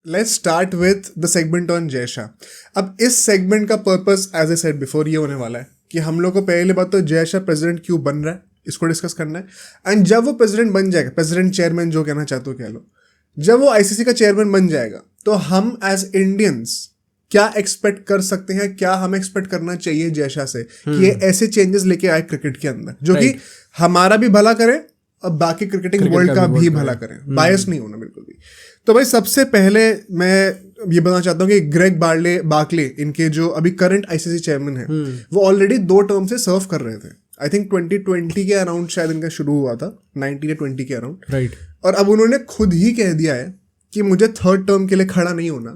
Let's start with the segment on Jay Shah. अब इस segment का purpose as a said before ये होने वाला है कि हम लोग को पहली बात तो जय शाह प्रेसिडेंट क्यों बन रहा है इसको डिस्कस करना है. एंड जब वो प्रेसिडेंट बन जाएगा, प्रेसिडेंट चेयरमैन जो कहना चाहते हो कह लो, जब वो आईसीसी का चेयरमैन बन जाएगा तो हम एज इंडियंस क्या एक्सपेक्ट कर सकते हैं, क्या हमें एक्सपेक्ट करना चाहिए जय शाह से कि ये ऐसे चेंजेस लेके आए क्रिकेट के अंदर जो कि हमारा भी भला करे और बाकी क्रिकेटिंग वर्ल्ड का भी भला करें. बायस नहीं होना बिल्कुल भी. तो भाई सबसे पहले मैं ये बताना चाहता हूँ कि ग्रेग बार्कले इनके जो अभी करंट आईसीसी चेयरमैन है वो ऑलरेडी 2 टर्म से सर्व कर रहे थे. आई थिंक 2020 के अराउंड शायद इनका शुरू हुआ था, 19 या 20 के अराउंड. राइट. और अब उन्होंने खुद ही कह दिया है कि मुझे 3rd टर्म के लिए खड़ा नहीं होना.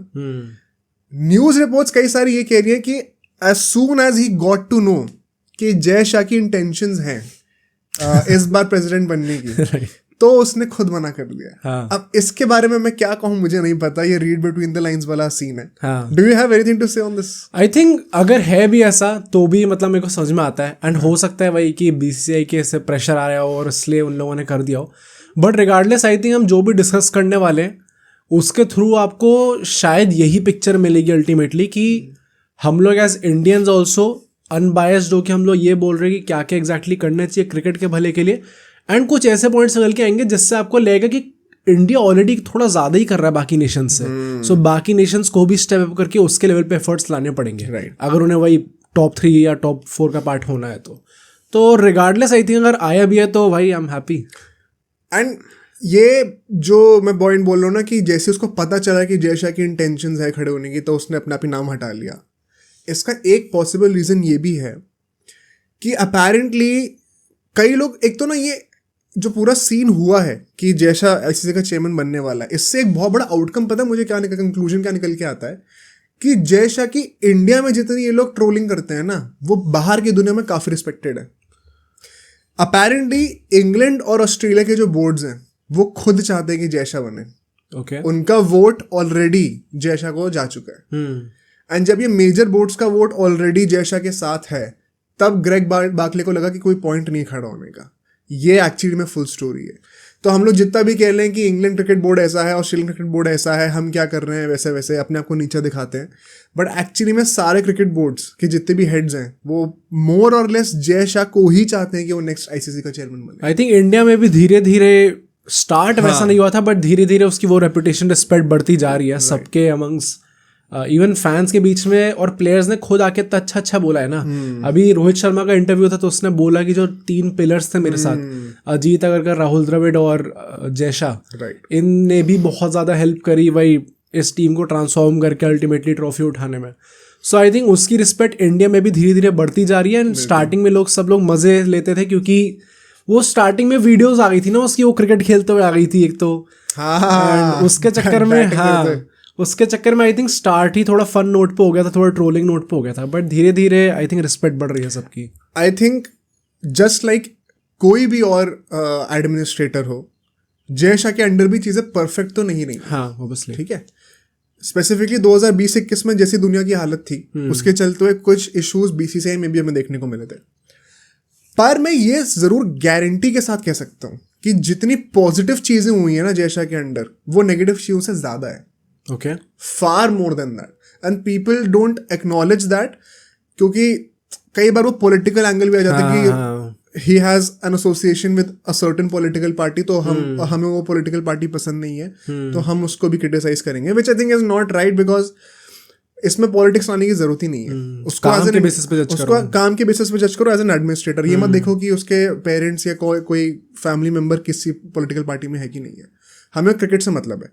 न्यूज रिपोर्ट्स कई सारी ये कह रही है कि as soon as he got to know कि जय शाह की इंटेंशंस हैं इस बार प्रेसिडेंट बनने की, तो उसने खुद मना कर दिया. हाँ. अब इसके बारे में मैं क्या कहूँ मुझे नहीं पता, ये रीड बिटवीन द लाइंस वाला सीन है. हाँ. Do you have anything to say on this? I think अगर है भी ऐसा तो भी मतलब मेरे को समझ में आता है. एंड हो सकता है भाई कि बीसीसीआई के ऐसे प्रेशर आ रहा हो और इसलिए उन लोगों ने कर दिया हो. बट रिगार्डलेस आई थिंक हम जो भी डिस्कस करने वाले हैं उसके थ्रू आपको शायद यही पिक्चर मिलेगी अल्टीमेटली कि हम लोग एज इंडियंस ऑल्सो अनबायस्ड हो कि हम लोग ये बोल रहे हैं कि क्या क्या एग्जैक्टली करना चाहिए क्रिकेट के भले के लिए. एंड कुछ ऐसे पॉइंट्स निकल के आएंगे जिससे आपको लगेगा कि इंडिया ऑलरेडी थोड़ा ज़्यादा ही कर रहा है बाकी नेशंस से. सो बाकी नेशंस को भी स्टेप अप करके उसके लेवल पे एफर्ट्स लाने पड़ेंगे. Right. अगर उन्हें वही टॉप 3 या टॉप 4 का पार्ट होना है तो रिगार्डलेस आई थिंक अगर आया भी है तो भाई आई एम हैप्पी. एंड ये जो मैं पॉइंट बोल रहा हूँ ना कि जैसे उसको पता चला कि जय शाह की इंटेंशंस है खड़े होने की तो उसने अपना भी नाम हटा लिया. इसका एक पॉसिबल रीज़न ये भी है कि अपेरेंटली कई लोग, एक तो ना ये जो पूरा सीन हुआ है कि जय शाह आईसीसी का चेयरमैन बनने वाला है, इससे एक बहुत बड़ा आउटकम पता है मुझे क्या कंक्लूजन क्या निकल के आता है कि जय शाह की इंडिया में जितनी ये लोग ट्रोलिंग करते हैं ना वो बाहर की दुनिया में काफ़ी रिस्पेक्टेड है. अपेरेंटली इंग्लैंड और ऑस्ट्रेलिया के जो बोर्ड्स हैं वो खुद चाहते हैं कि जय शाह बने. ओके. उनका वोट ऑलरेडी जय शाह को जा चुका है. एंड जब ये मेजर बोर्ड्स का वोट ऑलरेडी जय शाह के साथ है तब ग्रेग बार्कले को लगा कि कोई पॉइंट नहीं खड़ा होने का. ये एक्चुअली में फुल स्टोरी है. तो हम लोग जितना भी कह लें कि इंग्लैंड क्रिकेट बोर्ड ऐसा है, ऑस्ट्रेलियन क्रिकेट बोर्ड ऐसा है, हम क्या कर रहे हैं वैसे वैसे अपने आप को नीचे दिखाते हैं, बट एक्चुअली में सारे क्रिकेट बोर्ड्स के जितने भी हेड्स हैं वो मोर और लेस जय शाह को ही चाहते हैं कि वो नेक्स्ट आईसीसी का चेयरमैन बने. आई थिंक इंडिया में भी धीरे धीरे स्टार्ट वैसा नहीं हुआ था बट धीरे धीरे उसकी वो रेपुटेशन रिस्पेक्ट बढ़ती जा रही है सबके अमंग्स इवन फैंस के बीच में. और प्लेयर्स ने खुद आके अच्छा बोला है ना. अभी रोहित शर्मा का इंटरव्यू था तो उसने बोला कि जो 3 पिलर्स थे मेरे साथ, अजीत अगरकर, राहुल द्रविड़ और जय शाह, इनने भी बहुत ज़्यादा हेल्प करी भाई इस टीम को ट्रांसफॉर्म करके अल्टीमेटली ट्रॉफी उठाने में. सो आई थिंक उसकी रिस्पेक्ट इंडिया में भी धीरे धीरे बढ़ती जा रही है. एंड स्टार्टिंग में लोग सब लोग मज़े लेते थे क्योंकि वो स्टार्टिंग में वीडियोज आ गई थी ना उसकी, वो क्रिकेट खेलते हुए आ गई थी एक तो. उसके चक्कर में आई थिंक स्टार्ट ही थोड़ा फन नोट पे हो गया था, थोड़ा ट्रोलिंग नोट पे हो गया था. बट धीरे धीरे आई थिंक रिस्पेक्ट बढ़ रही है सबकी. आई थिंक जस्ट लाइक कोई भी और एडमिनिस्ट्रेटर हो, जय शाह के अंडर भी चीज़ें परफेक्ट तो नहीं. हाँ ऑब्वियसली. ठीक है. स्पेसिफिकली 2020-21 में जैसी दुनिया की हालत थी उसके चलते हुए कुछ इश्यूज बीसीसीआई में भी हमें देखने को मिले थे. पर मैं ये ज़रूर गारंटी के साथ कह सकता हूँ कि जितनी पॉजिटिव चीज़ें हुई हैं ना जय शाह के अंडर, वो नेगेटिव चीज़ों से ज़्यादा है. Okay. Far more than that. And people don't acknowledge that क्योंकि कई बार वो पॉलिटिकल एंगल भी आ जाता है कि he has an association with a certain political party, तो हमें वो पॉलिटिकल पार्टी पसंद नहीं है तो हम उसको भी क्रिटिसाइज करेंगे, which I think is not right because इसमें पॉलिटिक्स लाने की जरूरत ही नहीं है. उसको काम के बेसिस पे जज करो एज एन एडमिनिस्ट्रेटर. ये मत देखो कि उसके पेरेंट्स या कोई फैमिली मेंबर किसी पॉलिटिकल पार्टी में है कि नहीं है. हमें क्रिकेट से मतलब है.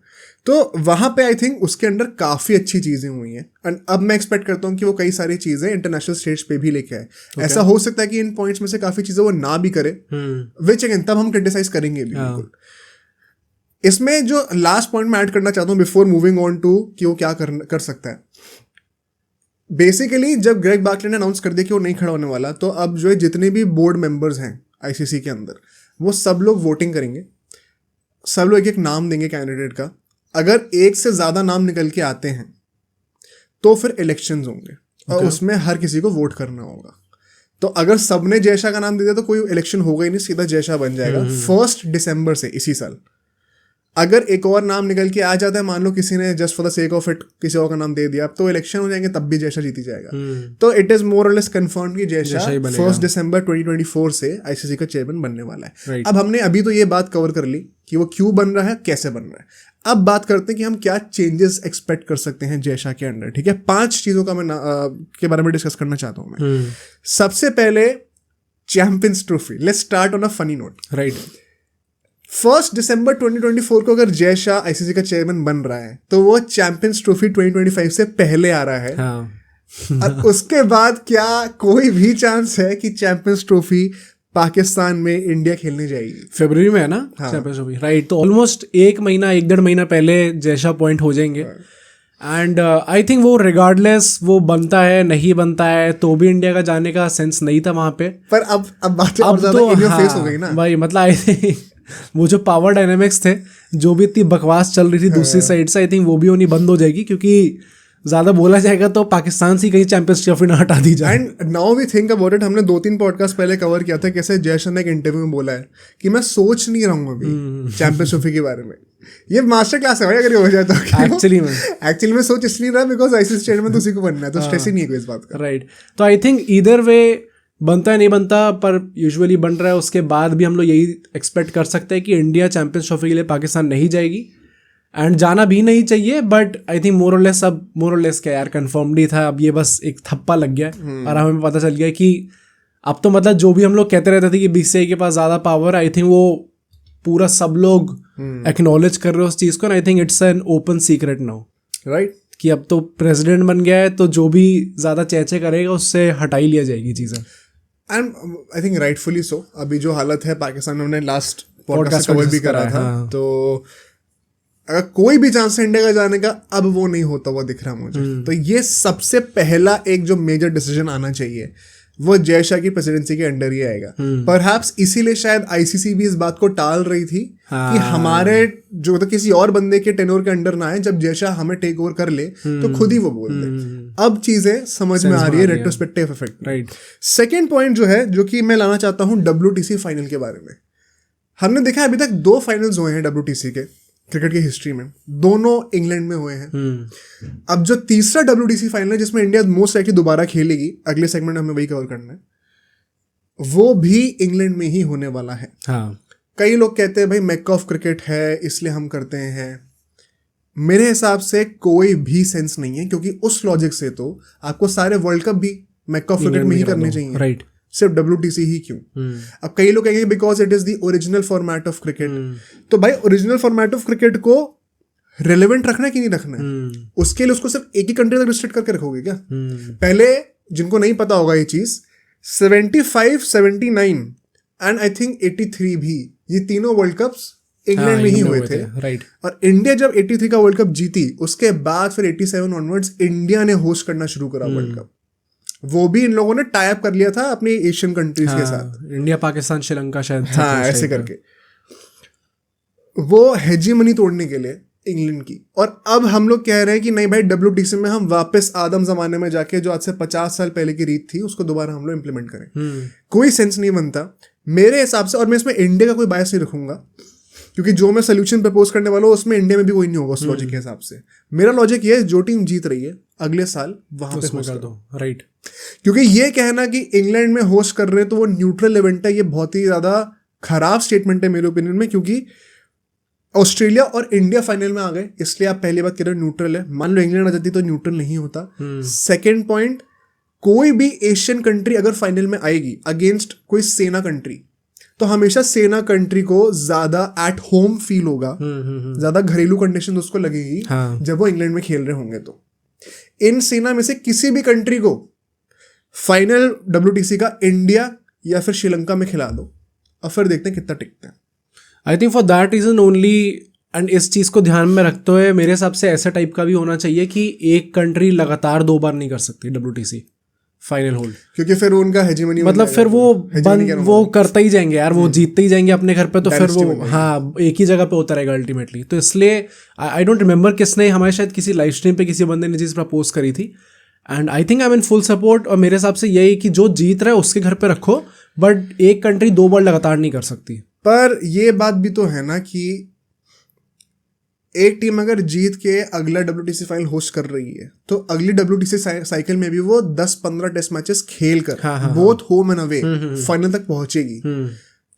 तो वहाँ पे आई थिंक उसके अंदर काफ़ी अच्छी चीज़ें हुई हैं. एंड अब मैं एक्सपेक्ट करता हूँ कि वो कई सारी चीज़ें इंटरनेशनल स्टेज पे भी लेके आए. ऐसा हो सकता है कि इन पॉइंट्स में से काफ़ी चीज़ें वो ना भी करे, विच अगेन तब हम क्रिटिसाइज करेंगे भी बिल्कुल. इसमें जो लास्ट पॉइंट मैं ऐड करना चाहता हूँ बिफोर मूविंग ऑन टू कि वो क्या कर सकता है. बेसिकली जब ग्रेग बार्कले ने अनाउंस कर दिया कि वो नहीं खड़ा होने वाला, तो अब जो है जितने भी बोर्ड मेंबर्स हैं आईसीसी के अंदर वो सब लोग वोटिंग करेंगे. सब लोग एक नाम देंगे कैंडिडेट का. अगर एक से ज़्यादा नाम निकल के आते हैं तो फिर इलेक्शंस होंगे और उसमें हर किसी को वोट करना होगा. तो अगर सबने जय शाह का नाम दे दिया तो कोई इलेक्शन होगा ही नहीं, सीधा जय शाह बन जाएगा 1 दिसंबर से इसी साल. अगर एक और नाम निकल के आ जाता है, मान लो किसी ने just for the sake of it किसी और का नाम दे दिया, अब तो इलेक्शन हो जाएंगे तब भी जयशाह जीती जाएगा। तो इट इज मोर और लेस कंफर्म कि जयशाह 1 दिसंबर 2024 से आईसीसी का चेयरमैन बनने वाला है। अब हमने अभी तो ये बात कवर कर ली कि वो क्यों बन रहा है, कैसे बन रहा है। अब बात करते हैं कि हम क्या चेंजेस एक्सपेक्ट कर सकते हैं जयशाह के अंडर। ठीक है, 5 चीजों का मैं के बारे में डिस्कस करना चाहता हूँ मैं। सबसे पहले champions trophy. Let's start on a funny note. Right, 1 दिसंबर 2024 को अगर जयशाह आईसीसी का चेयरमैन बन रहा है तो वो चैंपियंस ट्रॉफी 2025 से पहले आ रहा है। हाँ। और उसके बाद क्या कोई भी चांस है कि चैंपियंस ट्रॉफी पाकिस्तान में इंडिया खेलने जाएगी? फरवरी में है ना चैंपियंस ट्रॉफी, राइट। तो ऑलमोस्ट 1.5 महीना पहले जयशाह पॉइंट हो जाएंगे। एंड आई थिंक वो रिगार्डलेस वो बनता है नहीं बनता है तो भी इंडिया का जाने का सेंस नहीं था वहां पे। पर अब बातें और ज्यादा इन योर फेस हो गई ना भाई। मतलब आई थिंक वो जो पावर डायनेमिक्स थे, जो भी इतनी बकवास चल रही थी दूसरी साइड से, आई थिंक वो भी होनी बंद हो जाएगी, क्योंकि ज्यादा बोला जाएगा तो पाकिस्तान से कहीं चैंपियंस ट्रॉफी ना हटा दी जाए। And now we think about it, हमने 2-3 पॉडकास्ट पहले कवर किया था कैसे जयशाह ने एक इंटरव्यू में बोला है कि मैं सोच नहीं रहा हूँ अभी चैंपियंस ट्रॉफी के बारे में। ये मास्टर क्लास है भाई अगर ये हो जाए तो। एक्चुअली में सोच इसलिए रहा बिकॉज आईसीसी चेयरमैन तो उसी को बनना है, तो स्ट्रेस ही नहीं है कोई इस बात का। राइट, तो आई थिंक ईदर वे बनता है नहीं बनता, पर यूजुअली बन रहा है। उसके बाद भी हम लोग यही एक्सपेक्ट कर सकते हैं कि इंडिया चैंपियंस ट्रॉफी के लिए पाकिस्तान नहीं जाएगी, एंड जाना भी नहीं चाहिए। बट आई थिंक मोर और लेस क्या यार, कन्फर्म्ड ही था। अब ये बस एक थप्पा लग गया और हमें पता चल गया कि अब तो मतलब जो भी हम लोग कहते रहते थे कि बीसीसीआई के पास ज़्यादा पावर, आई थिंक वो पूरा सब लोग एक्नॉलेज कर रहे हो उस चीज़ को। I think it's an open secret now, right, कि अब तो प्रेसिडेंट बन गया है तो जो भी ज़्यादा चर्चा करेगा उससे हटा ही लिया जाएगी चीज़ें। And I think rightfully so. अभी जो हालत है पाकिस्तान में, हमने लास्ट पॉडकास्ट कवर भी करा था, तो अगर कोई भी चांस है इंडिया का जाने का, अब वो नहीं होता हुआ दिख रहा मुझे। तो ये सबसे पहला एक जो मेजर डिसीजन आना चाहिए वो जयशाह की प्रेसिडेंसी के अंडर ही आएगा। परहैप्स इसीलिए शायद आईसीसी भी इस बात को टाल रही थी कि हमारे जो तो किसी और बंदे के टेन्योर के अंडर ना आए, जब जयशाह हमें टेक ओवर कर ले तो खुद ही वो बोल दे। अब चीजें समझ में आ रही है, retrospective effect. Right, second point जो है, जो कि मैं लाना चाहता हूँ WTC फाइनल के बारे में। हमने देखा अभी तक 2 फाइनल्स हुए हैं WTC के क्रिकेट की हिस्ट्री में, दोनों इंग्लैंड में हुए हैं। अब जो तीसरा WTC फाइनल है जिसमें इंडिया मोस्ट लाइकली दोबारा खेलेगी, अगले सेगमेंट हमें वही कवर करना है, वो भी इंग्लैंड में ही होने वाला है। हाँ। कई लोग कहते हैं भाई मेक्का ऑफ क्रिकेट है इसलिए हम करते हैं। मेरे हिसाब से कोई भी सेंस नहीं है, क्योंकि उस लॉजिक से तो आपको सारे वर्ल्ड कप भी मेक्का ऑफ क्रिकेट में ही करने चाहिए। राइट, सिर्फ WTC ही क्यों? अब कई लोग कहेंगे because it is the original format of cricket. तो भाई ओरिजिनल फॉर्मेट ऑफ क्रिकेट को रिलेवेंट रखना है कि नहीं रखना है? उसके लिए उसको सिर्फ एक ही कंट्री तक रिस्ट्रिक्ट करके रखोगे क्या? पहले जिनको नहीं पता होगा ये चीज, 75, 79 एंड आई थिंक 83 भी, ये तीनों वर्ल्ड कप्स इंग्लैंड में ही हुए थे। राइट, और इंडिया जब 83 का वर्ल्ड कप जीती, उसके बाद फिर 87 ऑनवर्ड्स इंडिया ने होस्ट करना शुरू करा वर्ल्ड कप। वो भी इन लोगों ने टाई अप कर लिया था अपनी एशियन कंट्रीज के साथ, इंडिया, पाकिस्तान, श्रीलंका शायद, हाँ ऐसे करके, वो हेजीमनी तोड़ने के लिए इंग्लैंड की। और अब हम लोग कह रहे हैं कि नहीं भाई WTC में हम वापस आदम जमाने में जाके जो आज से 50 साल पहले की रीत थी उसको दोबारा हम लोग इम्प्लीमेंट करें। कोई सेंस नहीं बनता मेरे हिसाब से। और मैं इसमें इंडिया का कोई बायस नहीं रखूंगा, क्योंकि जो मैं सोल्यूशन प्रपोज करने वाला हूँ उसमें इंडिया में भी कोई नहीं होगा उस लॉजिक के हिसाब से। मेरा लॉजिक ये है, जो टीम जीत रही है अगले साल वहां पे होस्ट कर दो। राइट, क्योंकि ये कहना कि इंग्लैंड में होस्ट कर रहे हैं तो वो न्यूट्रल इवेंट है, ये बहुत ही ज्यादा खराब स्टेटमेंट है मेरे ओपिनियन में। क्योंकि ऑस्ट्रेलिया और इंडिया फाइनल में आ गए, इसलिए आप पहली बात कह रहे हो न्यूट्रल है। मान लो इंग्लैंड आ जाती तो न्यूट्रल नहीं होता। सेकेंड पॉइंट, कोई भी एशियन कंट्री अगर फाइनल में आएगी अगेंस्ट कोई सेना कंट्री, तो हमेशा सेना कंट्री को ज्यादा एट होम फील होगा, ज्यादा घरेलू कंडीशन उसको लगेगी जब वो इंग्लैंड में खेल रहे होंगे। तो इन सेना में से किसी भी कंट्री को फाइनल WTC का इंडिया या फिर श्रीलंका में खिला दो और फिर देखते हैं कितना टिकते हैं। I think for that reason only, and इस चीज़ को ध्यान में रखते हुए मेरे हिसाब से ऐसा टाइप का भी होना चाहिए कि एक कंट्री लगातार 2 बार नहीं कर सकती WTC फाइनल होल्ड, क्योंकि फिर उनका हेजीमनी, मतलब फिर वो करता ही जाएंगे यार, वो जीतते ही जाएंगे अपने घर पे, तो फिर वो हाँ एक ही जगह पे होता रहेगा अल्टीमेटली। तो इसलिए आई डोंट रिमेंबर किसने, हमारे शायद किसी लाइव स्ट्रीम पे किसी बंदे ने चीज़ प्रपोज करी थी, and I think I am in full support. और मेरे हिसाब से यही कि जो जीत रहा है उसके घर पे रखो, बट एक कंट्री 2 बार लगातार नहीं कर सकती। पर ये बात भी तो है ना कि एक टीम अगर जीत के अगला WTC फाइनल होस्ट कर रही है तो अगली WTC साइकिल में भी वो 10-15 टेस्ट मैचेस खेल कर both home and away final तक पहुंचेगी।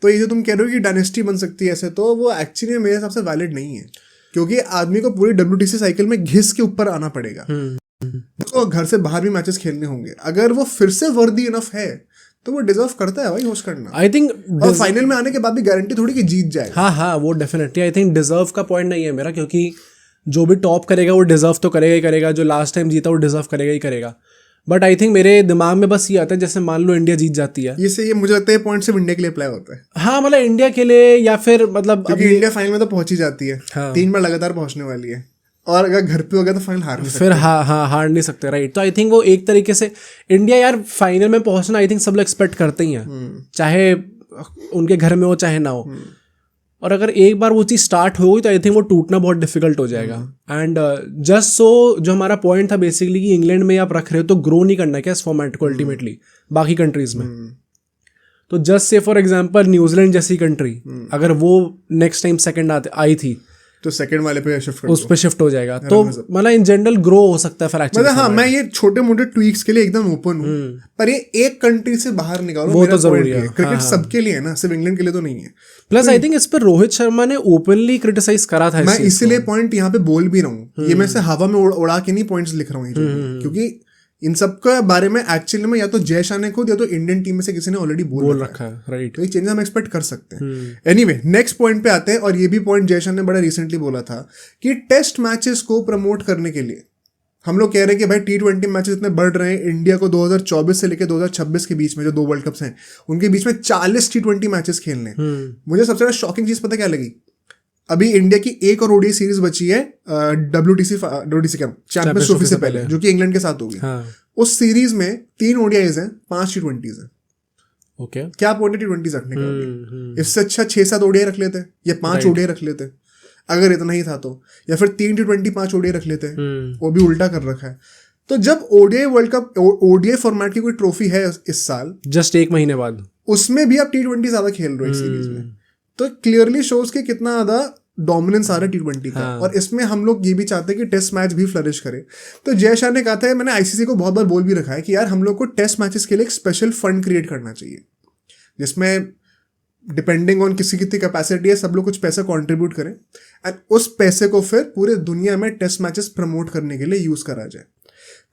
तो ये जो तुम कह रहे हो कि डायनेस्टी बन सकती है ऐसे, तो वो एक्चुअली मेरे हिसाब से वैलिड नहीं है, क्योंकि आदमी को पूरी WTC साइकिल में घिस के ऊपर आना पड़ेगा, तो घर से बाहर भी मैचेस खेलने होंगे। अगर वो फिर से वर्दी इनफ है तो वो डिजर्व करता है भाई होस्ट करना। आई थिंक और फाइनल में आने के बाद भी गारंटी थोड़ी कि जीत जाएगा। हाँ, वो डेफिनेटली आई थिंक डिजर्व का पॉइंट नहीं है मेरा, क्योंकि जो भी टॉप करेगा वो डिजर्व तो करेगा ही करेगा, जो लास्ट टाइम जीता वो डिजर्व करेगा ही करेगा। बट आई थिंक मेरे दिमाग में बस ये आता है, जैसे मान लो इंडिया जीत जाती है, ये मुझे लगता है पॉइंट सिर्फ इंडिया के लिए अप्लाई होता है। हाँ, मतलब इंडिया के लिए, या फिर मतलब क्योंकि इंडिया फाइनल में तो पहुंच ही जाती है, 3 बार लगातार पहुंचने वाली है, और अगर घर पे हो गया तो फाइनल हार नहीं सकते। फिर हार नहीं सकते, राइट। तो आई थिंक वो एक तरीके से इंडिया यार फाइनल में पहुंचना आई थिंक सब लोग एक्सपेक्ट करते ही हैं, चाहे उनके घर में हो चाहे ना हो। और अगर एक बार वो चीज़ स्टार्ट हो गई तो आई थिंक वो टूटना बहुत डिफिकल्ट हो जाएगा। एंड जस्ट सो जो हमारा पॉइंट था बेसिकली कि इंग्लैंड में आप रख रहे हो तो ग्रो नहीं करना क्या इस फॉर्मेट को अल्टीमेटली बाकी कंट्रीज में। तो just say for example New Zealand जैसी कंट्री अगर वो नेक्स्ट टाइम सेकंड आई थी तो सेकंड वाले पे शिफ्ट कर उस पे शिफ्ट हो जाएगा, तो मतलब इन जनरल ग्रो हो सकता है फिर एक्चुअली। हाँ, मैं ये छोटे मोटे ट्वीक्स के लिए एकदम ओपन हूँ, पर ये एक कंट्री से बाहर निकालो वो तो जरूरी है। क्रिकेट सबके लिए है ना, सिर्फ इंग्लैंड के लिए तो नहीं है। प्लस आई थिंक इस पर रोहित शर्मा ने ओपनली क्रिटिसाइज करा था, मैं इसीलिए पॉइंट यहाँ पे बोल भी रहा हूँ, ये मैं से हवा में उड़ा के नहीं पॉइंट्स लिख रहा हूँ, क्योंकि इन सब के बारे में एक्चुअली में या तो जय शाह ने खुद या तो इंडियन टीम में से किसी ने ऑलरेडी बोल रखा है, राइट। तो ये चेंजेस हम एक्सपेक्ट कर सकते हैं। एनीवे, नेक्स्ट पॉइंट पे आते हैं, और ये भी पॉइंट जय शाह ने बड़ा रिसेंटली बोला था कि टेस्ट मैचेस को प्रमोट करने के लिए हम लोग कह रहे हैं कि भाई T20 मैचेस इतने बढ़ रहे हैं, इंडिया को 2024 से लेकर 2026 के बीच में जो 2 वर्ल्ड कप्स हैं उनके बीच में 40 T20 मैचेस खेलने। मुझे सबसे ज्यादा शॉकिंग चीज पता क्या लगी, अभी इंडिया की एक और ओडीआई सीरीज बची है WTC क्या चैंपियंस ट्रॉफी से पहले, जो कि इंग्लैंड के साथ होगी। उस सीरीज में 3 ODIs हैं, 5 T20s हैं। ओके, क्या पॉइंट है T20s रखने का? इससे अच्छा 6-7 ODI रख लेते या 5 ODI रख लेते अगर इतना ही था तो, या फिर 3 T20 5 ODI रख लेते, वो भी उल्टा कर रखा है। तो जब ODI world cup ODI format की कोई ट्रॉफी है इस साल, जस्ट 1 महीने बाद, उसमें भी आप T20 ज्यादा खेल रहे हो एक सीरीज में, तो क्लियरली शोज कि कितना ज्यादा डोमिनेंस आ रहा है T20 का। और इसमें हम लोग ये भी चाहते हैं कि टेस्ट मैच भी फ्लरिश करे। तो जय शाह ने कहा था, मैंने ICC को बहुत बार बोल भी रखा है कि यार हम लोग को टेस्ट मैचेस के लिए एक स्पेशल फंड क्रिएट करना चाहिए, जिसमें डिपेंडिंग ऑन किसी कितनी कैपेसिटी है सब लोग कुछ पैसा कंट्रीब्यूट करें, एंड उस पैसे को फिर पूरे दुनिया में टेस्ट मैचेस प्रमोट करने के लिए यूज करा जाए।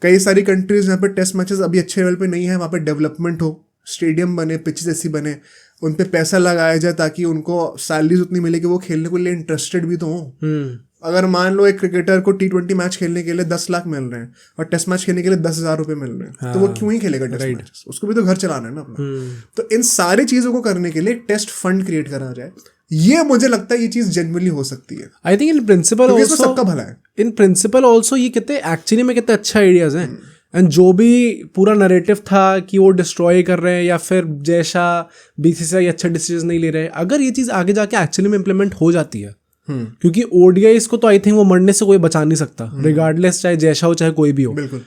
कई सारी कंट्रीज जहाँ पे टेस्ट मैचेस अभी अच्छे लेवल पे नहीं है, वहाँ पे डेवलपमेंट हो, स्टेडियम बने, पिचेस ऐसी बने, उन पे पैसा लगाया जाए ताकि उनको सैलरीज उतनी मिले कि वो खेलने के लिए इंटरेस्टेड भी तो हो। अगर मान लो एक क्रिकेटर को T20 मैच खेलने के लिए 10 लाख मिल रहे हैं और टेस्ट मैच खेलने के लिए 10,000 रुपए मिल रहे हैं, तो वो क्यों ही खेलेगा टेस्ट मैच? उसको भी तो घर चलाना है ना अपना। तो इन सारी चीजों को करने के लिए टेस्ट फंड क्रिएट करा जाए, ये मुझे लगता है ये चीज जेन्युइनली हो सकती है। I think in principle also सबका भला है, इन प्रिंसिपल ऑल्सो ये कितने एक्चुअली में कितने अच्छे आइडियाज हैं। एंड जो भी पूरा नरेटिव था कि वो डिस्ट्रॉय कर रहे हैं या फिर जैसा BCCI अच्छे डिसीजन नहीं ले रहे हैं, अगर ये चीज़ आगे जाके एक्चुअली में इम्प्लीमेंट हो जाती है, क्योंकि ODIs को तो आई थिंक वो मरने से कोई बचा नहीं सकता, रिगार्डलेस चाहे जैसा हो चाहे कोई भी हो। बिल्कुल।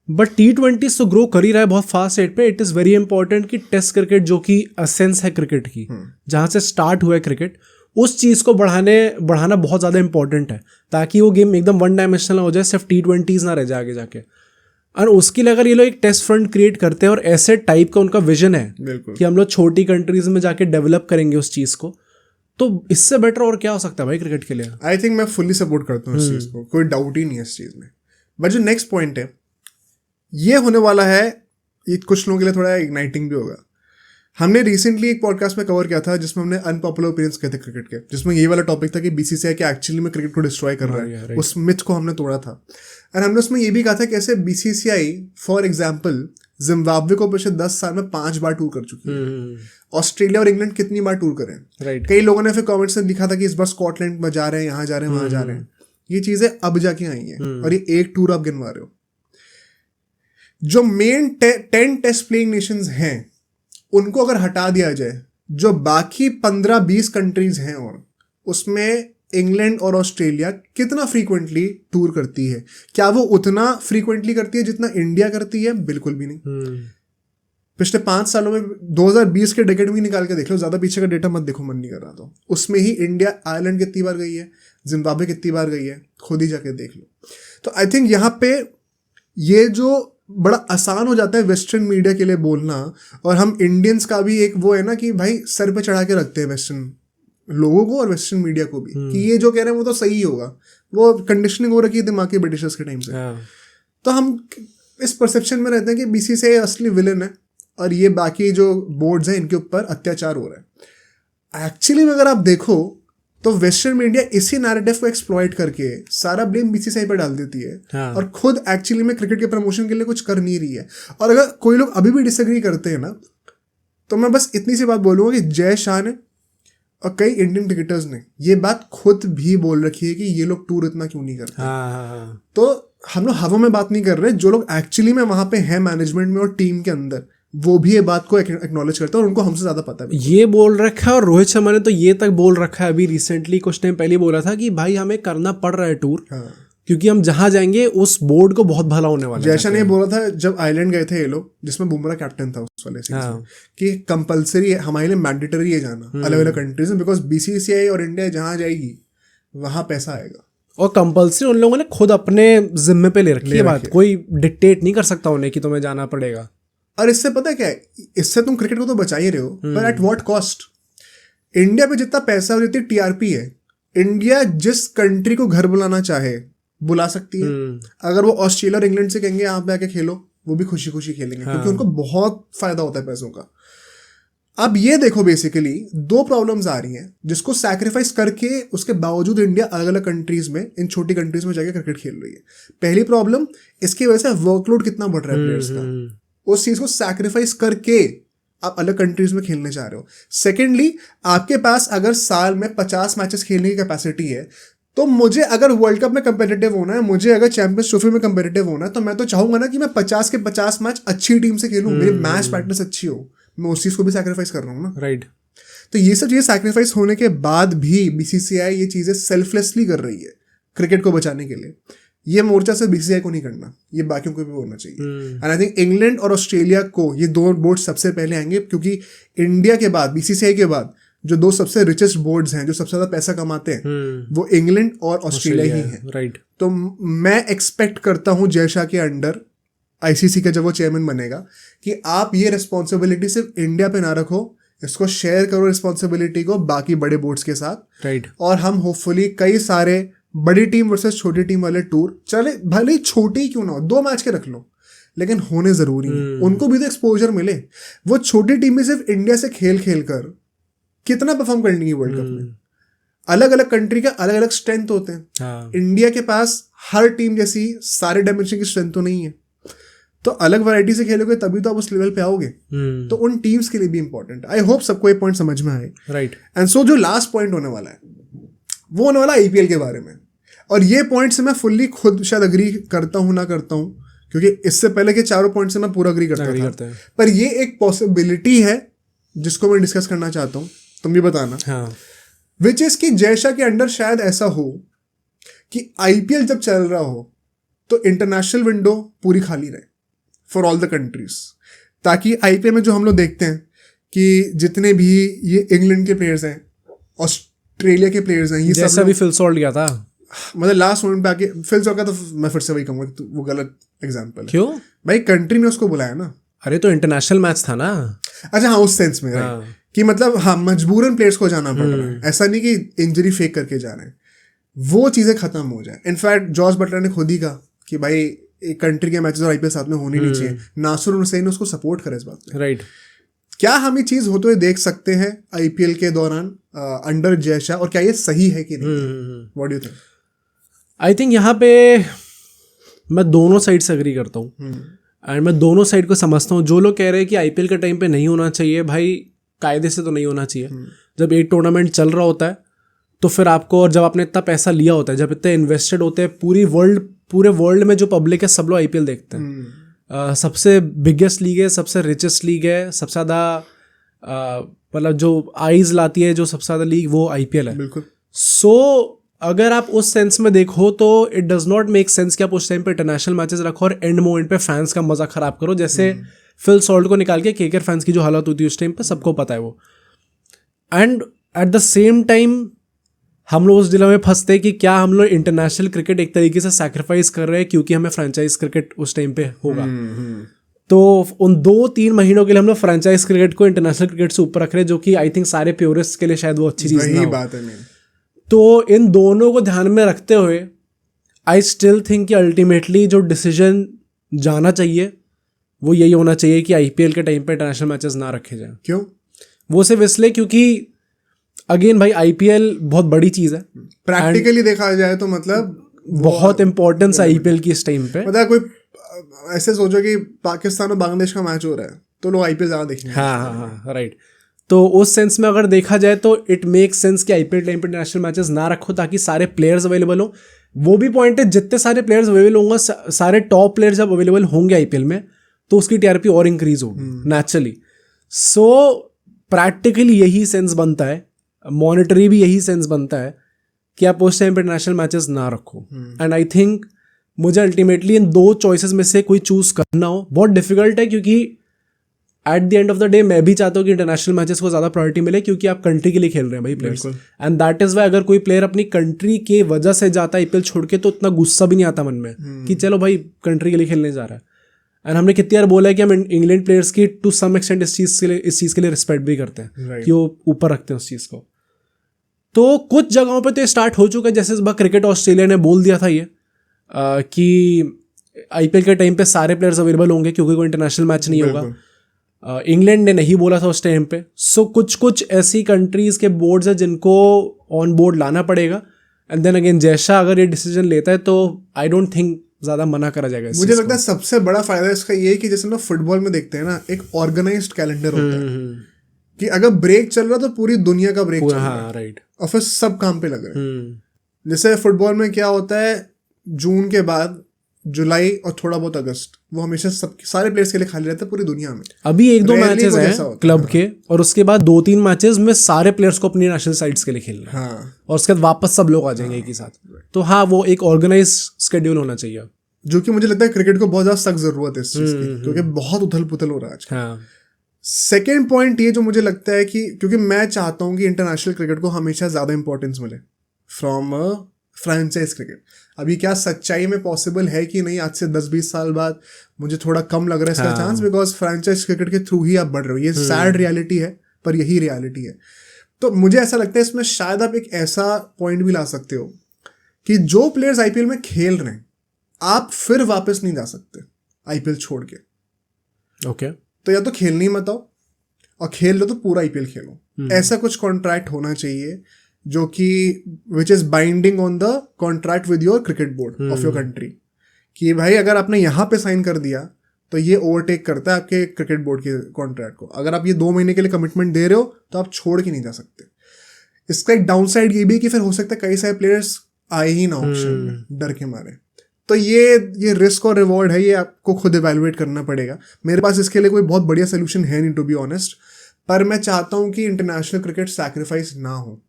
बट T20 तो ग्रो कर ही रहा है बहुत फास्ट रेट पे। इट इज़ वेरी इंपॉर्टेंट कि टेस्ट क्रिकेट जो कि एसेंस है क्रिकेट की, जहाँ से स्टार्ट हुआ है क्रिकेट, उस चीज़ को बढ़ाना बहुत ज़्यादा इंपॉर्टेंट है, ताकि वो गेम एकदम वन डायमेंशनल हो जाए, सिर्फ T20s ना रह जाए आगे जाके। और उसके लिए अगर ये लोग एक टेस्ट फंड क्रिएट करते हैं और ऐसे टाइप का उनका विजन है कि हम लोग छोटी कंट्रीज में जाके डेवलप करेंगे उस चीज़ को, तो इससे बेटर और क्या हो सकता है भाई क्रिकेट के लिए। आई थिंक मैं फुल्ली सपोर्ट करता हूँ इस चीज़ को, कोई डाउट ही नहीं है इस चीज़ में। बट जो नेक्स्ट पॉइंट है ये होने वाला है, ये कुछ लोगों के लिए थोड़ा इग्नाइटिंग भी होगा। हमने रिसेंटली एक पॉडकास्ट में कवर किया था जिसमें हमने अनपॉपुलर ओपिनियंस कहते क्रिकेट के, जिसमें ये वाला टॉपिक था कि BCCI के एक्चुअली में क्रिकेट को डिस्ट्रॉय कर रहा है। उस मिथ को हमने तोड़ा था। और हमने उसमें ये भी कहा था कैसे BCCI फॉर एग्जाम्पल जिम्बाब्वे को पिछले 10 साल में 5 बार टूर कर चुकी है। ऑस्ट्रेलिया और इंग्लैंड कितनी बार टूर करें। कई लोगों ने फिर कमेंट्स में लिखा था कि इस बार स्कॉटलैंड में जा रहे हैं, यहाँ जा रहे हैं, वहां जा रहे हैं। ये चीजें अब जाके आई हैं और ये एक टूर आप गिनवा रहे हो। जो मेन 10 टेस्ट प्लेइंग नेशंस हैं उनको अगर हटा दिया जाए, जो बाकी 15-20 कंट्रीज हैं और उसमें इंग्लैंड और ऑस्ट्रेलिया कितना फ्रीक्वेंटली टूर करती है? क्या वो उतना फ्रीक्वेंटली करती है जितना इंडिया करती है? बिल्कुल भी नहीं। पिछले 5 सालों में 2020 के डेकेड में निकाल के देख लो, ज़्यादा पीछे का डेटा मत देखो, मन नहीं कर रहा तो उसमें ही इंडिया आयरलैंड कितनी बार गई है, जिम्बाब्वे कितनी बार गई है, खुद ही जाके देख लो। तो आई थिंक यहाँ पे ये जो बड़ा आसान हो जाता है वेस्टर्न मीडिया के लिए बोलना, और हम इंडियंस का भी एक वो है ना कि भाई सर पे चढ़ा के रखते हैं वेस्टर्न लोगों को और वेस्टर्न मीडिया को भी कि ये जो कह रहे हैं वो तो सही होगा, वो कंडीशनिंग हो रखी है दिमाग के ब्रिटिशर्स के टाइम से। तो हम इस परसेप्शन में रहते हैं कि बीसीसीआई असली विलन है और ये बाकी जो बोर्ड्स हैं इनके ऊपर अत्याचार हो रहा है। एक्चुअली में अगर आप देखो तो वेस्टर्न मीडिया इसी नैरेटिव को एक्सप्लॉइट करके सारा ब्लेम बीसीसीआई पर डाल देती है और खुद एक्चुअली में क्रिकेट के प्रमोशन के लिए कुछ कर नहीं रही है। और अगर कोई लोग अभी भी डिसएग्री करते हैं ना, तो मैं बस इतनी सी बात बोलूँगा कि जय शाह ने और कई इंडियन क्रिकेटर्स ने ये बात खुद भी बोल रखी है कि ये लोग टूर इतना क्यों नहीं करते। तो हम लोग हवा में बात नहीं कर रहे, जो लोग एक्चुअली में वहाँ पे हैं मैनेजमेंट में और टीम के अंदर, वो भी ये बात को एक्नॉलेज करते हैं और उनको हमसे ज़्यादा पता है। ये बोल रखा है, और रोहित शर्मा ने तो ये तक बोल रखा है अभी रिसेंटली कुछ टाइम पहले बोला था कि भाई हमें करना पड़ रहा है टूर, क्योंकि हम जहाँ जाएंगे उस बोर्ड को बहुत भला होने वाला है। जैसा ने बोला था जब आइलैंड गए थे ये लोग, जिसमें बुमराह कैप्टन था उस वाले सीजन, कि कंपलसरी है हमारे लिए, मैंडेटरी है जाना अलग अलग कंट्रीज में, बिकॉज बीसीसीआई और इंडिया जहाँ जाएगी वहाँ पैसा आएगा। और कंपलसरी उन लोगों ने खुद अपने जिम्मे पे ले रखी है बात, कोई डिक्टेट नहीं कर सकता उन्हें कि तुम्हें जाना पड़ेगा। और इससे पता क्या है, इससे तुम क्रिकेट को तो बचा ही रहे हो, पर एट व्हाट कॉस्ट। इंडिया पे जितना पैसा और जितनी टीआरपी है, इंडिया जिस कंट्री को घर बुलाना चाहे बुला सकती है। अगर वो ऑस्ट्रेलिया और इंग्लैंड से कहेंगे यहाँ पे आके खेलो, वो भी खुशी खुशी खेलेंगे, क्योंकि उनको बहुत फायदा होता है पैसों का। अब ये देखो बेसिकली 2 प्रॉब्लम्स आ रही हैं जिसको सैक्रिफाइस करके उसके बावजूद इंडिया अलग अलग कंट्रीज में, इन छोटी कंट्रीज में जाके क्रिकेट खेल रही है। पहली प्रॉब्लम, इसकी वजह से वर्कलोड कितना बढ़ रहा है प्लेयर्स का, उस चीज को सैक्रिफाइस करके आप अलग कंट्रीज में खेलने जा रहे हो। सेकेंडली, आपके पास अगर साल में 50 मैचेस खेलने की कैपेसिटी है, तो मुझे अगर वर्ल्ड कप में कंपेटिटिव होना है, मुझे अगर चैंपियंस ट्रॉफी में कंपेटिटिव होना है, तो मैं तो चाहूंगा ना कि मैं 50 के 50 मैच अच्छी टीम से खेलूं, मेरी मैच प्रैक्टिस अच्छी हो। मैं उस चीज को भी सैक्रिफाइस कर रहा हूँ ना, राइट। तो ये सब चीजें सैक्रिफाइस होने के बाद भी बीसीसीआई ये चीजें सेल्फलेसली कर रही है क्रिकेट को बचाने के लिए। ये मोर्चा सिर्फ बीसीसीआई को नहीं करना, ये बाकियों को भी होना चाहिए। एंड आई थिंक इंग्लैंड और ऑस्ट्रेलिया को ये 2 बोर्ड सबसे पहले आएंगे, क्योंकि इंडिया के बाद, बीसीसीआई के बाद जो 2 सबसे रिचेस्ट बोर्ड्स हैं, जो सबसे ज्यादा पैसा कमाते हैं, वो इंग्लैंड और ऑस्ट्रेलिया ही हैं। राइट। तो मैं एक्सपेक्ट करता हूँ जय शाह के अंडर आईसीसी का जब वो चेयरमैन बनेगा, कि आप ये रिस्पॉन्सिबिलिटी सिर्फ इंडिया पे ना रखो, इसको शेयर करो रिस्पॉन्सिबिलिटी को बाकी बड़े बोर्ड्स के साथ। राइट। और हम होपफुली कई सारे बड़ी टीम वर्सेस छोटी टीम वाले टूर, चले भले ही छोटी ही क्यों ना हो, 2 मैच के रख लो, लेकिन होने जरूरी है, उनको भी तो एक्सपोजर मिले। वो छोटी टीम में सिर्फ इंडिया से खेल खेल कर कितना परफॉर्म करनी है वर्ल्ड कप में। अलग अलग कंट्री के अलग अलग स्ट्रेंथ होते हैं। इंडिया के पास हर टीम जैसी सारे डायमेंशन की स्ट्रेंथ तो नहीं है, तो अलग वैरायटी से खेलोगे तभी तो आप उस लेवल पे आओगे। तो उन टीम्स के लिए भी इंपॉर्टेंट। आई होप सबको ये पॉइंट समझ में आए। राइट। एंड सो जो लास्ट पॉइंट होने वाला है वो होने वाला आईपीएल के बारे में। और ये पॉइंट से मैं फुल्ली खुद शायद अग्री करता हूँ ना करता हूँ, क्योंकि इससे पहले के 4 पॉइंट से मैं पूरा अग्री करता था, पर ये एक पॉसिबिलिटी है जिसको मैं डिस्कस करना चाहता हूँ, तुम भी बताना। विच इज कि जय शाह के अंडर शायद ऐसा हो कि आईपीएल जब चल रहा हो तो इंटरनेशनल विंडो पूरी खाली रहे फॉर ऑल द कंट्रीज, ताकि आईपीएल में जो हम लोग देखते हैं कि जितने भी ये इंग्लैंड के प्लेयर्स हैं, ऑस्ट्रेलिया के प्लेयर्स हैं, ये जैसा भी फिल सॉल्ट गया था, मतलब लास्ट मोमेंट पे आके फिल सॉल्ट का, तो मैं फिर से वही कहूंगा कि वो गलत एग्जांपल है। क्यों भाई? कंट्री ने उसको बुलाया ना। अरे तो इंटरनेशनल मैच था ना। अच्छा हाँ, उस सेंस में कि मतलब हाँ मजबूरन प्लेयर्स को जाना पड़ रहा है, ऐसा नहीं कि इंजरी फेक करके जा रहे हैं। वो चीज़ें खत्म हो जाए। इनफैक्ट जॉस बटलर ने खुद ही कहा कि भाई एक कंट्री के मैचेस और आईपीएल साथ में होने नहीं चाहिए। नासिर हुसैन ने उसको सपोर्ट करे इस बात में। राइट। क्या हम ये चीज़ होते हुए देख सकते हैं आईपीएल के दौरान अंडर जय शाह, और क्या ये सही है कि नहीं? What do you think? I think यहाँ पे मैं दोनों साइड से एग्री करता हूँ एंड मैं दोनों साइड को समझता हूँ। जो लोग कह रहे हैं कि आईपीएल के टाइम पे नहीं होना चाहिए, भाई कायदे से तो नहीं होना चाहिए। जब एक टूर्नामेंट चल रहा होता है तो फिर आपको, और जब आपने इतना पैसा लिया होता है, जब इतने इन्वेस्टेड होते हैं, पूरे वर्ल्ड में जो पब्लिक है सब लोग आईपीएल देखते हैं। सबसे बिगेस्ट लीग है, सबसे रिचेस्ट लीग है, सबसे ज़्यादा मतलब जो आईज लाती है, जो सबसे ज़्यादा लीग, वो आईपीएल है। बिल्कुल। सो अगर आप उस सेंस में देखो तो it does not make sense कि आप उस टाइम पे इंटरनेशनल मैचेस रखो और एंड मोमेंट पे फैंस का मजा खराब करो, जैसे फिल सॉल्ट को निकाल के केकेआर फैंस की जो हालत हुई थी उस टाइम पे सबको पता है वो. And at the same time हम लोग उस डिलेमा में फंसते हैं कि क्या हम लोग इंटरनेशनल क्रिकेट एक तरीके से सैक्रिफाइस कर रहे हैं क्योंकि हमें फ्रेंचाइज क्रिकेट उस टाइम पे होगा. तो उन 2-3 महीनों के लिए हम लोग फ्रेंचाइज क्रिकेट को इंटरनेशनल क्रिकेट से ऊपर रख रहे हैं, जो कि आई थिंक सारे प्योरिस्ट के लिए शायद वो अच्छी चीज़ नहीं बात है. तो इन दोनों को ध्यान में रखते हुए आई स्टिल थिंक कि अल्टीमेटली जो डिसीजन जाना चाहिए वो यही होना चाहिए कि आईपीएल के टाइम पे इंटरनेशनल मैचेस ना रखे जाएं. क्यों? वो सिर्फ इसलिए क्योंकि अगेन भाई आईपीएल बहुत बड़ी चीज़ है. प्रैक्टिकली देखा जाए तो मतलब बहुत इंपॉर्टेंस है आईपीएल की इस टाइम पे. मतलब कोई ऐसे सोचो कि पाकिस्तान और बांग्लादेश का मैच हो रहा है तो लोग आईपीएल ज़्यादा देखेंगे. हाँ राइट. तो उस सेंस में अगर देखा जाए तो इट मेक सेंस कि आईपीएल टाइम पे इंटरनेशनल मैचेस ना रखो ताकि सारे प्लेयर्स अवेलेबल हो. वो भी पॉइंट है, जितने सारे प्लेयर्स अवेलेबल होंगे, सारे टॉप प्लेयर्स जब अवेलेबल होंगे आईपीएल में तो उसकी टीआरपी और इंक्रीज होगी नेचुरली. सो प्रैक्टिकली यही सेंस बनता है, मॉनिटरी भी यही सेंस बनता है कि आप उस टाइम पे इंटरनेशनल मैचेस ना रखो. एंड आई थिंक मुझे अल्टीमेटली इन 2 चॉइसेस में से कोई चूज करना हो बहुत डिफिकल्ट है, क्योंकि at the end of the day मैं भी चाहता हूँ कि इंटरनेशनल मैचेस को ज़्यादा प्रायोरिटी मिले, क्योंकि आप कंट्री के लिए खेल रहे हैं भाई players. And that is why अगर कोई प्लेयर अपनी कंट्री के वजह से जाता है आईपीएल छोड़ के तो उतना गुस्सा भी नहीं आता मन में कि चलो भाई कंट्री के लिए खेलने जा रहा है. एंड हमने कितनी बार बोला है कि हम इंग्लैंड प्लेयर्स की टू सम एक्सटेंट इस चीज़ के लिए रिस्पेक्ट भी करते हैं कि वो ऊपर रखते हैं उस चीज़ को. तो कुछ जगहों पे तो स्टार्ट हो चुका है, जैसे इस बार क्रिकेट ऑस्ट्रेलिया ने बोल दिया था ये कि आईपीएल के टाइम पे सारे प्लेयर्स अवेलेबल होंगे क्योंकि कोई इंटरनेशनल मैच नहीं होगा. इंग्लैंड ने नहीं बोला था उस टाइम पे. सो कुछ ऐसी कंट्रीज़ के बोर्ड्स हैं जिनको ऑन बोर्ड लाना पड़ेगा. एंड देन अगेन जैसा अगर ये डिसीजन लेता है तो आई डोंट थिंक ज़्यादा मना करा जाएगा. मुझे लगता है सबसे बड़ा फायदा इसका ये है कि जैसे ना फुटबॉल में देखते हैं ना, एक ऑर्गेनाइज्ड कैलेंडर होता है कि अगर ब्रेक चल रहा तो पूरी दुनिया का ब्रेक चल रहा है. राइट. और फिर सब काम पे लग रहे हैं. जैसे फुटबॉल में क्या होता है, जून के बाद जुलाई और थोड़ा बहुत अगस्त वो हमेशा सारे प्लेयर्स के लिए खाली रहता है पूरी दुनिया में. अभी 1-2 मैचेस हैं क्लब के, और उसके बाद 2-3 मैचेस में सारे प्लेयर्स को अपनी नेशनल साइड्स के लिए खेलना है. और उसके बाद वापस सब लोग आ जाएंगे एक ही साथ. तो हाँ, वो एक ऑर्गेनाइज स्केड्यूल होना चाहिए, जो कि मुझे लगता है क्रिकेट को बहुत ज़्यादा सख्त ज़रूरत है इस चीज़ की, क्योंकि बहुत उथल पुथल हो रहा है आज. सेकेंड पॉइंट ये जो मुझे लगता है कि क्योंकि मैं चाहता हूँ कि इंटरनेशनल क्रिकेट को हमेशा ज़्यादा इंपॉर्टेंस मिले फ्रॉम फ्रेंचाइज क्रिकेट. अभी क्या सच्चाई में पॉसिबल है कि नहीं, आज से 10-20 साल बाद मुझे थोड़ा कम लग रहा है इसका चांस, बिकॉज फ्रेंचाइज क्रिकेट के थ्रू ही आप बढ़ रहे हो. ये सैड रियलिटी है पर यही रियलिटी है. तो मुझे ऐसा लगता है इसमें शायद आप एक ऐसा पॉइंट भी ला सकते हो कि जो प्लेयर्स आईपीएल में खेल रहे हैं आप फिर वापस नहीं जा सकते आईपीएल छोड़ के. ओके. तो या तो खेलने ही मत आओ, और खेल लो तो पूरा आईपीएल खेलो. ऐसा कुछ कॉन्ट्रैक्ट होना चाहिए जो कि which is binding on the contract with your cricket board of your country, कि भाई अगर आपने यहाँ पे साइन कर दिया तो ये ओवरटेक करता है आपके क्रिकेट बोर्ड के कॉन्ट्रैक्ट को. अगर आप ये 2 महीने के लिए कमिटमेंट दे रहे हो तो आप छोड़ के नहीं जा सकते. इसका एक डाउन साइड ये भी कि फिर हो सकता है कई सारे प्लेयर्स आए ही ना ऑप्शन में डर के मारे. तो ये रिस्क और रिवॉर्ड है, ये आपको खुद इवैल्यूएट करना पड़ेगा. मेरे पास इसके लिए कोई बहुत बढ़िया सोल्यूशन है नहीं, टू बी ऑनेस्ट. पर मैं चाहता हूँ कि इंटरनेशनल क्रिकेट सैक्रिफाइस ना हो.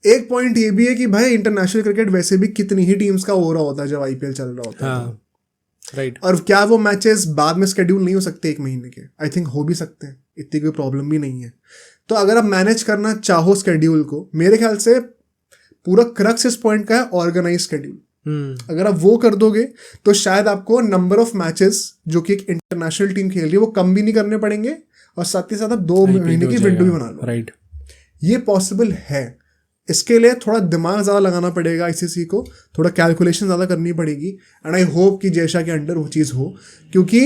एक पॉइंट ये भी है कि भाई इंटरनेशनल क्रिकेट वैसे भी कितनी ही टीम्स का हो रहा होता है जब आईपीएल चल रहा होता है. राइट. और क्या वो मैचेस बाद में स्केड्यूल नहीं हो सकते 1 महीने के? आई थिंक हो भी सकते हैं, इतनी कोई प्रॉब्लम भी नहीं है. तो अगर आप मैनेज करना चाहो स्केड्यूल को, मेरे ख्याल से पूरा क्रक्स इस पॉइंट का है ऑर्गेनाइज स्केड्यूल. अगर आप वो कर दोगे तो शायद आपको नंबर ऑफ मैचेस जो कि एक इंटरनेशनल टीम खेल रही है वो कम भी नहीं करने पड़ेंगे, और साथ ही साथ आप 2 महीने की विंडो भी बना लो. राइट. ये पॉसिबल है. इसके लिए थोड़ा दिमाग ज़्यादा लगाना पड़ेगा आईसीसी को, थोड़ा कैलकुलेशन ज़्यादा करनी पड़ेगी. एंड आई होप कि जैसा के अंडर वो चीज़ हो, क्योंकि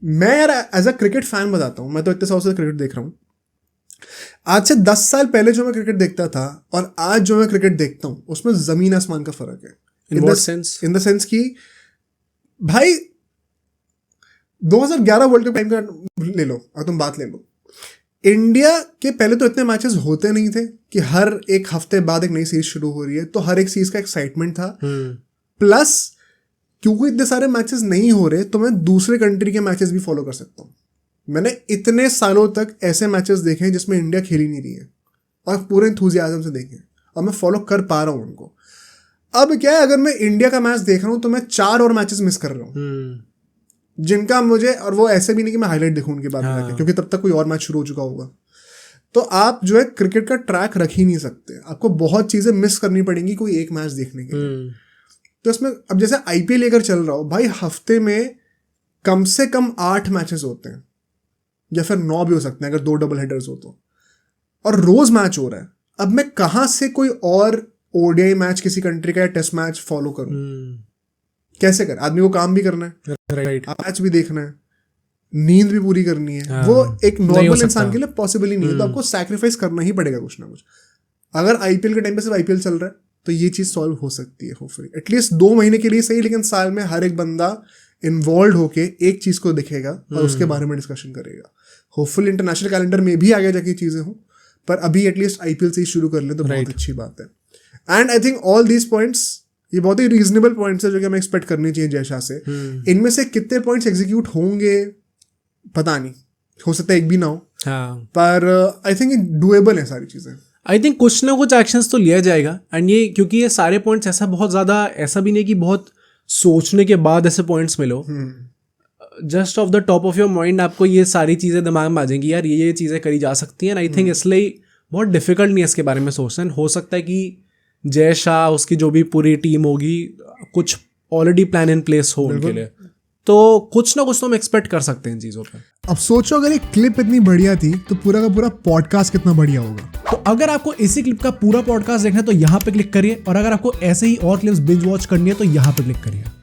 मैं यार एज अ क्रिकेट फैन बताता हूँ, मैं तो इतने सालों से क्रिकेट देख रहा हूँ. आज से 10 साल पहले जो मैं क्रिकेट देखता था और आज जो मैं क्रिकेट देखता हूँ उसमें ज़मीन आसमान का फ़र्क है. इन द सेंस कि भाई 2011 वर्ल्ड कप टाइम का ले लो, अगर तुम बात ले लो, इंडिया के पहले तो इतने मैचेस होते नहीं थे कि हर एक हफ्ते बाद एक नई सीरीज शुरू हो रही है, तो हर एक सीरीज का एक्साइटमेंट था. प्लस क्योंकि इतने सारे मैचेस नहीं हो रहे तो मैं दूसरे कंट्री के मैचेस भी फॉलो कर सकता हूँ. मैंने इतने सालों तक ऐसे मैचेस देखे हैं जिसमें इंडिया खेल ही नहीं रही है और पूरे एंथुसियाज्म से देखे, और मैं फॉलो कर पा रहा हूँ उनको. अब क्या है, अगर मैं इंडिया का मैच देख रहा हूँ तो मैं 4 और मैचेस मिस कर रहा हूँ. जिनका मुझे, और वो ऐसे भी नहीं कि मैं हाईलाइट देखूं उनके बाद में, क्योंकि तब तक कोई और मैच शुरू हो चुका होगा। तो आप जो है क्रिकेट का ट्रैक रख ही नहीं सकते, आपको बहुत चीजें मिस करनी पड़ेंगी कोई एक मैच देखने के लिए। तो इसमें अब जैसे आईपीएल लेकर चल रहा हो भाई, हफ्ते में कम से कम 8 मैचेस होते हैं, या फिर 9 भी हो सकते हैं अगर 2 डबल हेडर्स हो तो, और रोज मैच हो रहा है। अब मैं कहाँ से कोई और ओडीआई मैच किसी कंट्री का या टेस्ट मैच फॉलो करूं? कैसे कर? आदमी को काम भी करना है, राइट, मैच भी देखना है, नींद भी पूरी करनी है। वो एक नॉर्मल इंसान के लिए पॉसिबल ही नहीं है। तो आपको सैक्रिफाइस करना ही पड़ेगा कुछ ना कुछ। अगर आईपीएल के टाइम पे सिर्फ आईपीएल चल रहा है तो ये चीज सॉल्व हो सकती है होपफुली, एटलीस्ट 2 महीने के लिए सही, लेकिन साल में हर एक बंदा इन्वॉल्व होके एक चीज को दिखेगा और उसके बारे में डिस्कशन करेगा। होपफुली इंटरनेशनल कैलेंडर में भी आगे जाके चीजें हों, पर अभी एटलीस्ट आईपीएल से ही शुरू कर ले तो बहुत अच्छी बात है। And I think all these points, ये बहुत ही रीजनेबल पॉइंट्स है जो कि हमें एक्सपेक्ट करनी चाहिए जय शाह से। इनमें से कितने पॉइंट्स एग्जीक्यूट होंगे पता नहीं, हो सकता है एक भी ना हो, पर आई थिंक डुएबल है सारी चीजें। आई थिंक कुछ ना कुछ एक्शंस तो लिया जाएगा। एंड ये क्योंकि ये सारे पॉइंट्स ऐसा बहुत ज़्यादा, ऐसा भी नहीं कि बहुत सोचने के बाद ऐसे पॉइंट्स मिलो, just of the top of your mind आपको ये सारी चीज़ें दिमाग में आ जाएंगी, यार ये चीज़ें करी जा सकती हैं। आई थिंक इसलिए बहुत डिफिकल्ट नहीं है इसके बारे में सोचना। हो सकता है कि जय शाह, उसकी जो भी पूरी टीम होगी, कुछ ऑलरेडी प्लान इन प्लेस हो उनके लिए, तो कुछ ना कुछ तो हम एक्सपेक्ट कर सकते हैं इन चीज़ों पे। अब सोचो अगर एक क्लिप इतनी बढ़िया थी तो पूरा का पूरा पॉडकास्ट कितना बढ़िया होगा। तो अगर आपको इसी क्लिप का पूरा पॉडकास्ट देखना है तो यहाँ पे क्लिक करिए, और अगर आपको ऐसे ही और क्लिप्स बिंज वॉच करनी है तो यहाँ पे क्लिक करिए।